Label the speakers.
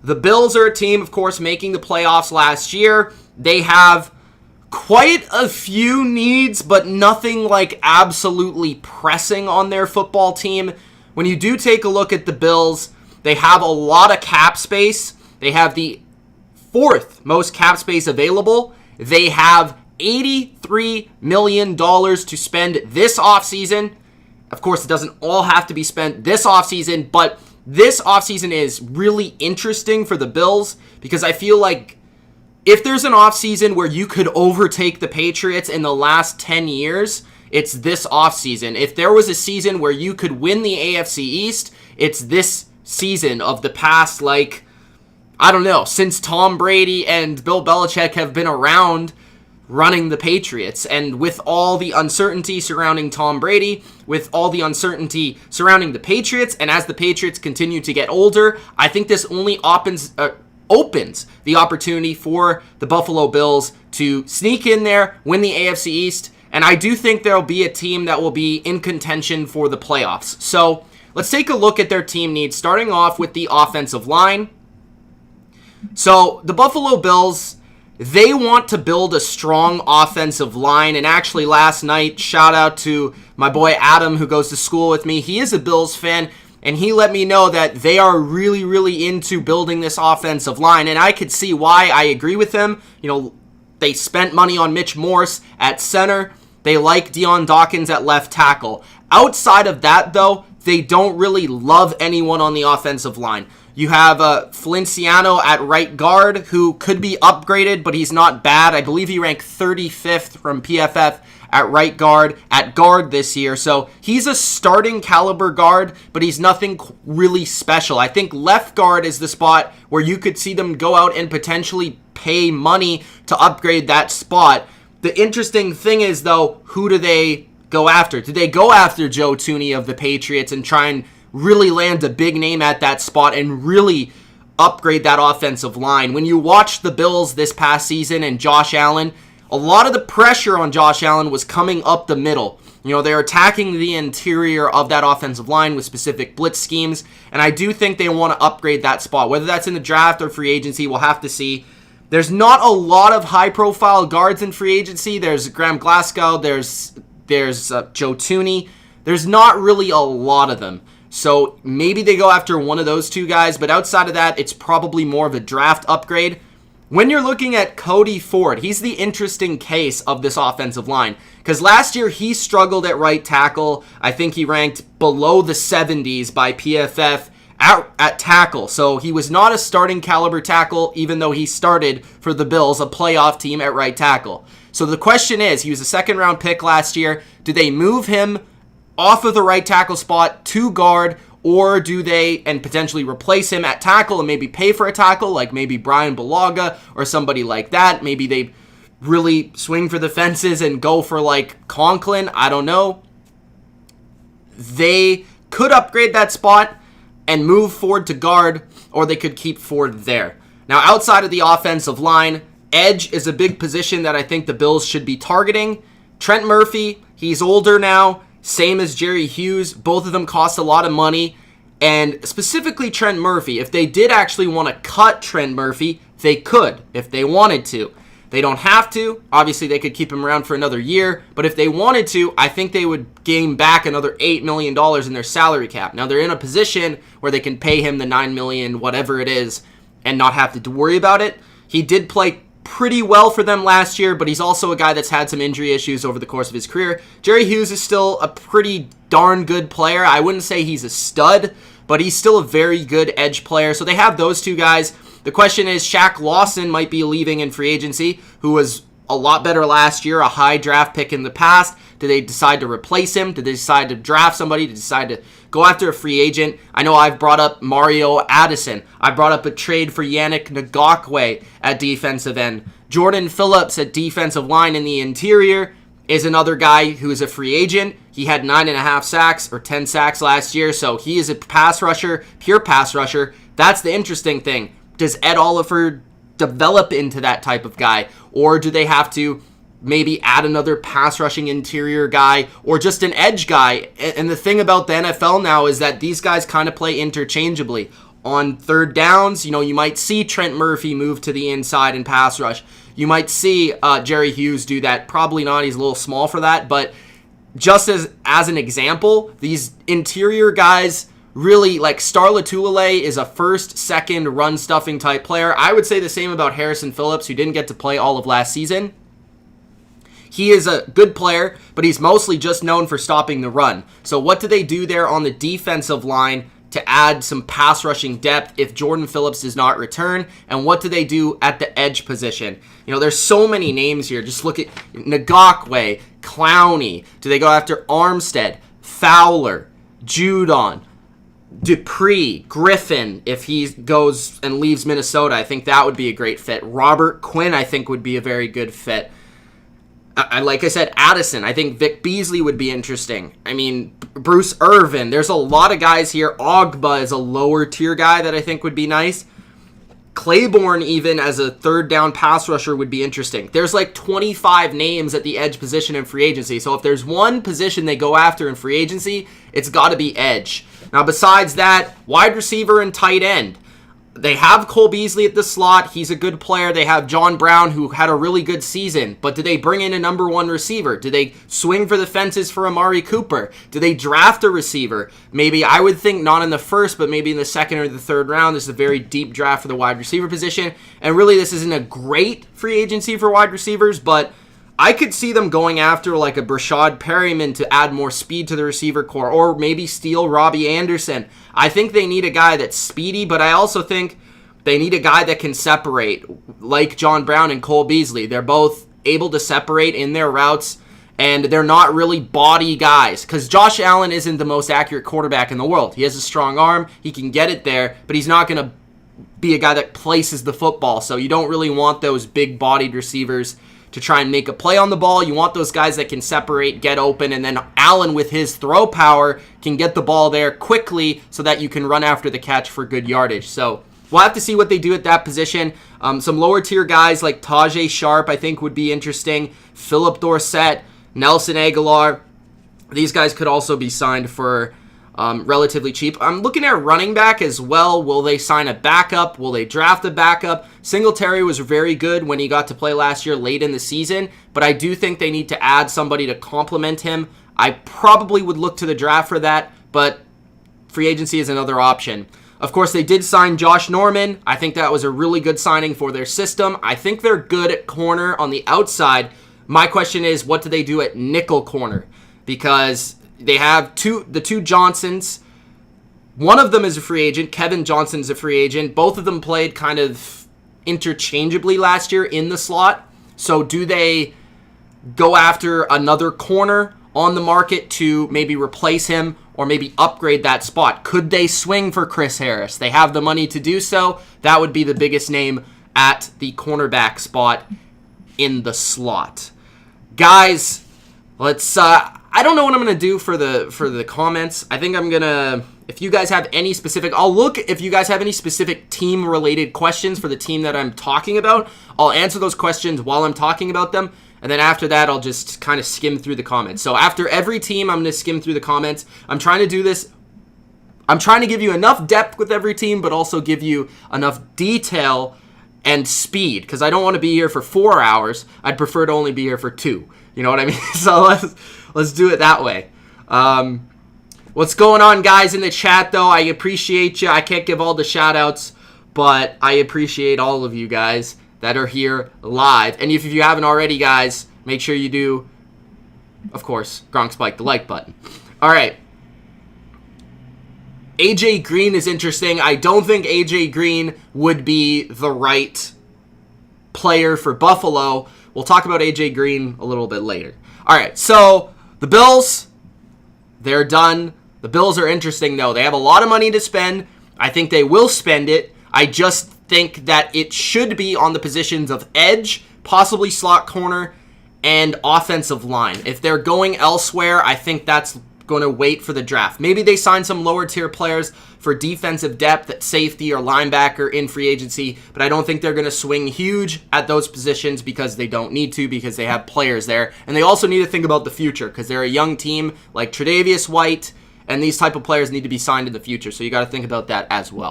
Speaker 1: The Bills are a team, of course, making the playoffs last year. They have quite a few needs, but nothing like absolutely pressing on their football team. When you do take a look at the Bills, they have a lot of cap space. They have the fourth most cap space available. They have $83 million to spend this offseason. Of course, it doesn't all have to be spent this offseason, but this offseason is really interesting for the Bills because I feel like if there's an offseason where you could overtake the Patriots in the last 10 years, it's this offseason. If there was a season where you could win the AFC East, it's this season of the past, like, I don't know, since Tom Brady and Bill Belichick have been around running the Patriots. And with all the uncertainty surrounding Tom Brady, with all the uncertainty surrounding the Patriots, and as the Patriots continue to get older, I think this only opens the opportunity for the Buffalo Bills to sneak in there, win the AFC East, and I do think there'll be a team that will be in contention for the playoffs. So let's take a look at their team needs, starting off with the offensive line. So the Buffalo Bills, they want to build a strong offensive line, and actually last night, shout out to my boy Adam who goes to school with me. He is a Bills fan, and he let me know that they are really, really into building this offensive line, and I could see why. I agree with him. You know, they spent money on Mitch Morse at center. They like Dion Dawkins at left tackle. Outside of that, though, they don't really love anyone on the offensive line. You have Feliciano at right guard, who could be upgraded, but he's not bad. I believe he ranked 35th from PFF at right guard, at guard this year. So he's a starting caliber guard, but he's nothing really special. I think left guard is the spot where you could see them go out and potentially pay money to upgrade that spot. The interesting thing is, though, who do they go after? Do they go after Joe Thuney of the Patriots and try and really land a big name at that spot and really upgrade that offensive line? When you watch the Bills this past season and Josh Allen, a lot of the pressure on Josh Allen was coming up the middle. You know, they're attacking the interior of that offensive line with specific blitz schemes, and I do think they want to upgrade that spot. Whether that's in the draft or free agency, we'll have to see. There's not a lot of high-profile guards in free agency. There's Graham Glasgow, there's Joe Thuney. There's not really a lot of them. So maybe they go after one of those two guys, but outside of that, it's probably more of a draft upgrade. When you're looking at Cody Ford, he's the interesting case of this offensive line, because last year he struggled at right tackle. I think he ranked below the 70s by PFF at tackle, so he was not a starting caliber tackle, even though he started for the Bills, a playoff team, at right tackle. So the question is, he was a second round pick last year. Do they move him off of the right tackle spot to guard, or do they and potentially replace him at tackle and maybe pay for a tackle like maybe Brian Bulaga or somebody like that? Maybe they really swing for the fences and go for like Conklin. I don't know. They could upgrade that spot and move Ford to guard, or they could keep Ford there. Now, outside of the offensive line, edge is a big position that I think the Bills should be targeting. Trent Murphy, he's older now, same as Jerry Hughes. Both of them cost a lot of money. And specifically Trent Murphy, if they did actually want to cut Trent Murphy, they could, if they wanted to. They don't have to. Obviously, they could keep him around for another year. But if they wanted to, I think they would gain back another $8 million in their salary cap. Now, they're in a position where they can pay him the $9 million, whatever it is, and not have to worry about it. He did play pretty well for them last year, but he's also a guy that's had some injury issues over the course of his career. Jerry Hughes is still a pretty darn good player. I wouldn't say he's a stud, but he's still a very good edge player. So they have those two guys. The question is, Shaq Lawson might be leaving in free agency, who was a lot better last year, a high draft pick in the past. Do they decide to replace him? Do they decide to draft somebody? Do they decide to go after a free agent? I know I've brought up Mario Addison. I brought up a trade for Yannick Ngakoue at defensive end. Jordan Phillips at defensive line in the interior is another guy who is a free agent. He had 9.5 sacks or 10 sacks last year, so he is a pass rusher, pure pass rusher. That's the interesting thing. Does Ed Oliver develop into that type of guy, or do they have to maybe add another pass rushing interior guy or just an edge guy? And the thing about the NFL now is that these guys kind of play interchangeably. on third downs, you might see Trent Murphy move to the inside and pass rush. You might see Jerry Hughes do that. Probably not. He's a little small for that. But just as an example, these interior guys really, like Star Lotulelei is a first, second run stuffing type player. I would say the same about Harrison Phillips, who didn't get to play all of last season. He is a good player, but he's mostly just known for stopping the run. So what do they do there on the defensive line to add some pass rushing depth if Jordan Phillips does not return? And what do they do at the edge position? There's so many names here. Just look at Ngakwe, Clowney. Do they go after Armstead, Fowler, Judon, Dupree, Griffin? If he goes and leaves Minnesota, I think that would be a great fit. Robert Quinn, I think, would be a very good fit. Like I said, Addison. I think Vic Beasley would be interesting. I mean, Bruce Irvin. There's a lot of guys here. Ogba is a lower tier guy that I think would be nice. Claiborne, even as a third down pass rusher, would be interesting. There's like 25 names at the edge position in free agency. So if there's one position they go after in free agency, it's got to be edge. Now, besides that, wide receiver and tight end. They have Cole Beasley at the slot. He's a good player. They have John Brown, who had a really good season. But do they bring in a number one receiver? Do they swing for the fences for Amari Cooper? Do they draft a receiver? Maybe, I would think not in the first, but maybe in the second or the third round. This is a very deep draft for the wide receiver position. And really, this isn't a great free agency for wide receivers, but I could see them going after like a Brashad Perryman to add more speed to the receiver core, or maybe steal Robbie Anderson. I think they need a guy that's speedy, but I also think they need a guy that can separate, like John Brown and Cole Beasley. They're both able to separate in their routes, and they're not really body guys, because Josh Allen isn't the most accurate quarterback in the world. He has a strong arm, he can get it there, but he's not going to be a guy that places the football, so you don't really want those big-bodied receivers to try and make a play on the ball. You want those guys that can separate, get open, and then Allen with his throw power can get the ball there quickly so that you can run after the catch for good yardage. So we'll have to see what they do at that position. Some lower tier guys like Tajay Sharp I think would be interesting. Philip Dorsett, Nelson Aguilar. These guys could also be signed for relatively cheap. I'm looking at running back as well. Will they sign a backup? Will they draft a backup? Singletary was very good when he got to play last year late in the season, but I do think they need to add somebody to complement him. I probably would look to the draft for that, but free agency is another option. Of course, they did sign Josh Norman. I think that was a really good signing for their system. I think they're good at corner on the outside. My question is, what do they do at nickel corner? Because they have the two Johnsons. One of them is a free agent. Kevin Johnson's a free agent. Both of them played kind of interchangeably last year in the slot. So do they go after another corner on the market to maybe replace him or maybe upgrade that spot? Could they swing for Chris Harris? They have the money to do so. That would be the biggest name at the cornerback spot in the slot. Guys, let's I don't know what I'm going to do for the comments. I think I'm going to, if you guys have any specific, I'll look if you guys have any specific team-related questions for the team that I'm talking about. I'll answer those questions while I'm talking about them, and then after that, I'll just kind of skim through the comments. So after every team, I'm going to skim through the comments. I'm trying to do this. I'm trying to give you enough depth with every team, but also give you enough detail and speed, because I don't want to be here for 4 hours. I'd prefer to only be here for 2. You know what I mean? So let's do it that way. What's going on, guys, in the chat, though? I appreciate you. I can't give all the shout-outs, but I appreciate all of you guys that are here live. And if you haven't already, guys, make sure you do, of course, Gronk Spike the like button. All right. AJ Green is interesting. I don't think AJ Green would be the right player for Buffalo. We'll talk about AJ Green a little bit later. All right, so the Bills, they're done. The Bills are interesting, though. They have a lot of money to spend. I think they will spend it. I just think that it should be on the positions of edge, possibly slot corner, and offensive line. If they're going elsewhere, I think that's going to wait for the draft. Maybe they sign some lower tier players for defensive depth at safety or linebacker in free agency, but I don't think they're going to swing huge at those positions because they don't need to, because they have players there. And they also need to think about the future because they're a young team like Tre'Davious White, and these type of players need to be signed in the future. So you got to think about that as well.